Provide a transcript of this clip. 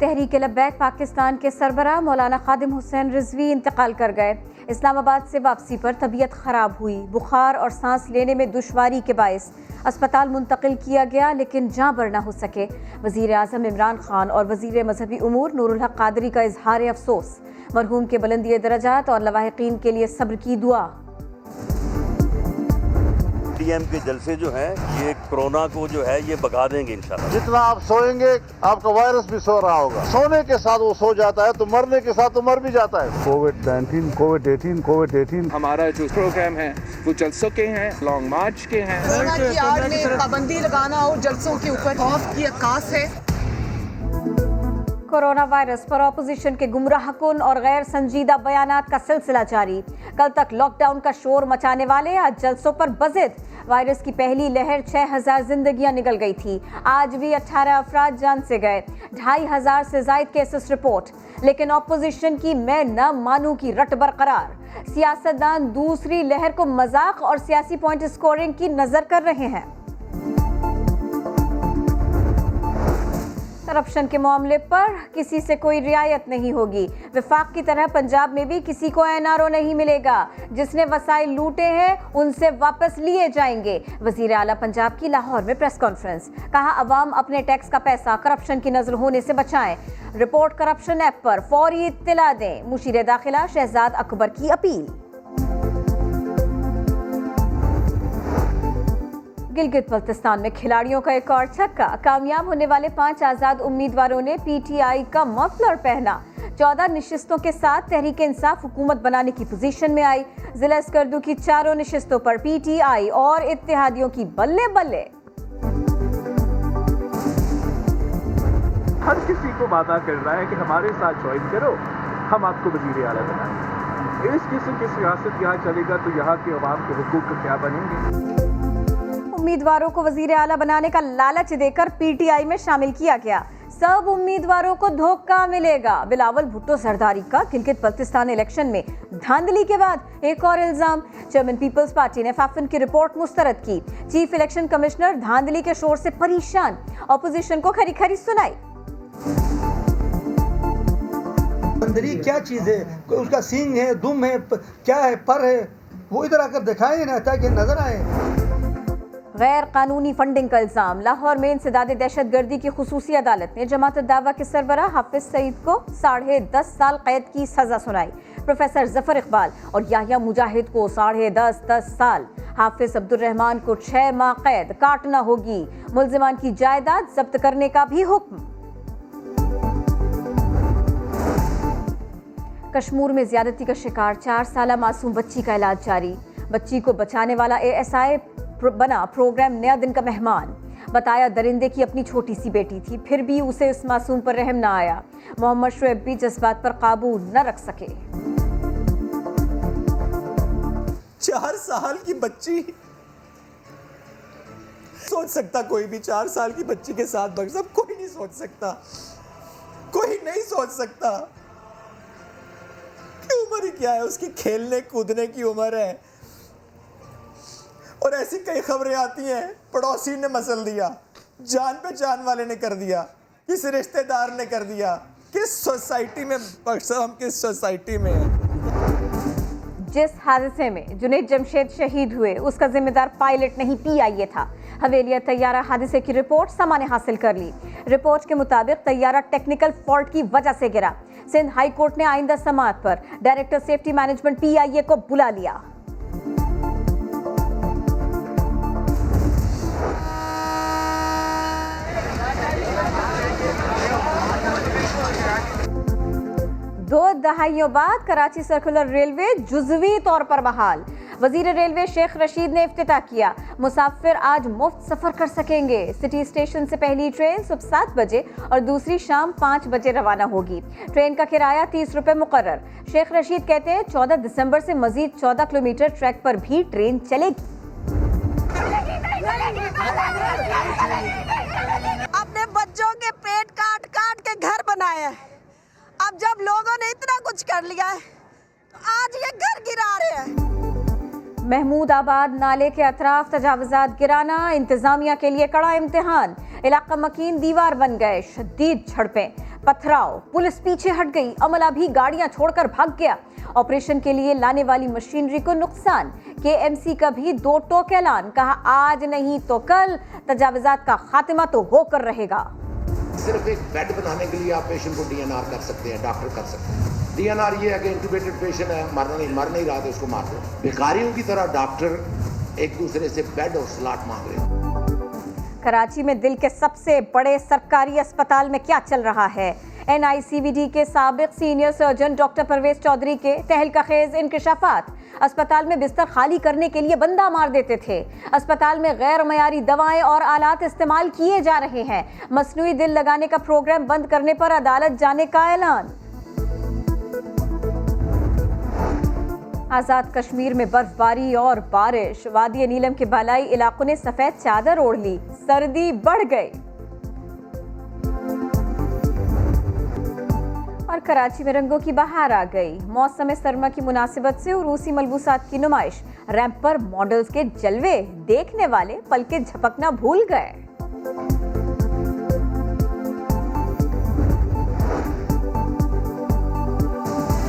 तहरीक लब्बैक पाकिस्तान के सरबराह मौलाना खादिम हुसैन रिजवी इंतकाल कर गए। इस्लामाबाद से वापसी पर तबीयत खराब हुई। बुखार और सांस लेने में दुश्वारी के बायस अस्पताल मुंतकिल किया गया, लेकिन जाँ बर न हो सके। वज़ीर आज़म इमरान खान और वज़ीर मजहबी उमूर नूरुल हक कादरी का इजहार अफसोस। मरहूम के बुलंदी दरजात और लवाहिकीन के लिए सब्र की दुआ। डीएम के जलसे जो हैं ये कोरोना को जो है ये भगा देंगे इंशाल्लाह। जितना आप सोएंगे आपका वायरस भी सो रहा होगा। सोने के साथ वो सो जाता है तो मरने के साथ तो मर भी जाता है। कोविड-19 हमारा जो प्रोग्राम है वो जलसों के हैं, लॉन्ग मार्च के हैं। कोरोना की आड़ में पाबंदी लगाना और जलसों के ऊपर खौफ की अक्कास है। कोरोना वायरस पर अपोजिशन के गुमराहकुन और गैर संजीदा बयानात का सिलसिला जारी। कल तक लॉकडाउन का शोर मचाने वाले आज जलसों पर बज़िद। वायरस की पहली लहर 6000 जिंदगियां निकल गई थी। आज भी 18 अफराद जान से गए। 2500 से जायद केसेस रिपोर्ट। लेकिन अपोजिशन की मैं न मानूं की रट बरकरार। सियासतदान दूसरी लहर को मजाक और सियासी पॉइंट स्कोरिंग की नजर कर रहे हैं। करप्शन के मामले पर किसी से कोई रियायत नहीं होगी। विफाक की तरह पंजाब में भी किसी को एनआरओ नहीं मिलेगा। जिसने वसाइल लूटे हैं उनसे वापस लिए जाएंगे। वजीर आला पंजाब की लाहौर में प्रेस कॉन्फ्रेंस। कहा अवाम अपने टैक्स का पैसा करप्शन की नजर होने से बचाएं। रिपोर्ट करप्शन ऐप पर फौरी इत्तला दें। मुशीर दाखिला शहजाद अकबर की अपील। गिलगित बल्तिस्तान में खिलाड़ियों का एक और छक्का। कामयाब होने वाले 5 आजाद उम्मीदवारों ने पीटीआई का मफलर पहना। 14 नशिस्तों के साथ तहरीक इंसाफ हुकूमत बनाने की पोजीशन में आई। जिला स्कर्दू की 4 नशिस्तों पर पीटीआई और इत्तेहादियों की बल्ले बल्ले। हर किसी को वादा कर रहा है कि हमारे साथ ज्वाइन करो, हम आपको वजीर आला बनाएंगे। इस किस्म की सियासत यहाँ चलेगा तो यहाँ के अवाम के हुकूक क्या बनेंगे? उम्मीदवारों को वजीर आला बनाने का लालच देकर पीटीआई में शामिल किया गया। सब उम्मीदवारों को धोखा मिलेगा। बिलावल भुट्टो सरदारी का गिलगित बल्तिस्तान इलेक्शन में धांधली के बाद एक और इल्जाम। चेयरमैन पीपल्स पार्टी ने फाफिन की रिपोर्ट मुस्तरद की। चीफ इलेक्शन कमिश्नर धांधली के शोर से परेशान। ऑपोजिशन को खरी खरी सुनाई। बंदरी क्या चीज है? उसका सींग है, दुम है, क्या है, पर है, वो इधर आकर दिखाए ना ताकि नजर आए। गैर कानूनी फंडिंग का इल्जाम। लाहौर में इंसदाद दहशतगर्दी की खुसूसी अदालत ने जमात दावा के सरबराह हाफिज सईद को 10.5 साल कैद की सजा सुनाई। प्रोफेसर जफर इकबाल और याहिया मुजाहिद को 10.5 साल। हाफिज अब्दुल रहमान को 6 माह कैद काटना होगी। मुल्जिमान की जायदाद जब्त करने का भी हुक्म। कश्मीर में ज्यादती का शिकार 4 साला मासूम बच्ची का इलाज जारी। बच्ची को बचाने वाला एएसआई बना प्रोग्राम नया दिन का मेहमान। बताया दरिंदे की अपनी छोटी सी बेटी थी, फिर भी उसे इस मासूम पर रहम ना आया। मोहम्मद शुएब भी जज्बात पर काबू न रख सके। 4 साल की बच्ची, सोच सकता कोई भी 4 साल की बच्ची के साथ बग सब कोई नहीं सोच सकता, कोई नहीं सोच सकता कि उम्र ही क्या है उसकी, खेलने कूदने की उम्र है। और ऐसी कई खबरें आती हैं पड़ोसी ने मसल दिया, जान पे जान वाले ने कर दिया, किस रिश्तेदार ने कर दिया, किस सोसाइटी में, हम किस सोसाइटी में हैं। जिस हादसे में जुनैद जमशेद शहीद हुए उसका जिम्मेदार पायलट नहीं पीआईए था। हवेलिया तैयारा हादसे की रिपोर्ट समा ने हासिल कर ली। रिपोर्ट के मुताबिक तैयारा टेक्निकल फॉल्ट की वजह से गिरा। सिंध हाई कोर्ट ने आइंदा समाअत पर डायरेक्टर सेफ्टी मैनेजमेंट पीआईए को बुला लिया। दो दहाइयों बाद कराची सर्कुलर रेलवे जुज़वी तौर पर बहाल। वजीर रेलवे शेख रशीद ने इफ्तिताह किया। मुसाफिर आज मुफ्त सफर कर सकेंगे। सिटी स्टेशन से पहली ट्रेन सुबह 7 बजे और दूसरी शाम 5 बजे रवाना होगी। ट्रेन का किराया 30 रुपए मुकर्रर। शेख रशीद कहते हैं 14 दिसंबर से मजीद 14 किलोमीटर ट्रैक पर भी ट्रेन चलेगी। अपने बच्चों के पेट काट काट के घर बनाए हैं। अब जब लोगों ने इतना कुछ कर लिया है तो आज ये घर गिरा रहे हैं। महमूद आबाद नाले के अतराफ तजावुजात गिराना इंतजामिया के लिए कड़ा इम्तिहान। इलाका मकीन दीवार बन गए। शदीद झड़पें। पथराव, पुलिस पीछे हट गई, अमला भी गाड़ियां छोड़कर भाग गया। ऑपरेशन के लिए लाने वाली मशीनरी को नुकसान। केएमसी का भी दो टोक ऐलान, कहा आज नहीं तो कल तजावुजात का खात्मा तो होकर रहेगा। सिर्फ एक बेड बनाने के लिए आप पेशेंट को डीएनआर कर सकते हैं, डॉक्टर कर सकते हैं। डीएनआर ये है कि इंट्यूबेटेड पेशेंट है, मर नहीं रहा तो उसको मार दो। भिखारियों की तरह डॉक्टर एक दूसरे से बेड और स्लॉट मांग रहे हैं। कराची में दिल के सबसे बड़े सरकारी अस्पताल में क्या चल रहा है? एनआईसीवीडी के साबिक senior surgeon doctor Parvez Chaudhry के तहलकाखेज इंकशाफात। अस्पताल में बिस्तर खाली करने के लिए बंदा मार देते थे। अस्पताल में गैर मयारी दवाएं और आलात इस्तेमाल किए जा रहे हैं। मसनूई दिल लगाने का प्रोग्राम बंद करने पर अदालत जाने का ऐलान। आजाद कश्मीर में बर्फबारी और बारिश, वादी नीलम के बालाई इलाकों ने सफेद चादर ओढ़ ली, सर्दी बढ़ गई। और कराची में रंगों की बहार आ गई। मौसम सरमा की मुनासिबत से उरूसी मलबूसात की नुमाइश, रैंप पर मॉडल्स के जलवे, देखने वाले पलके झपकना भूल गए।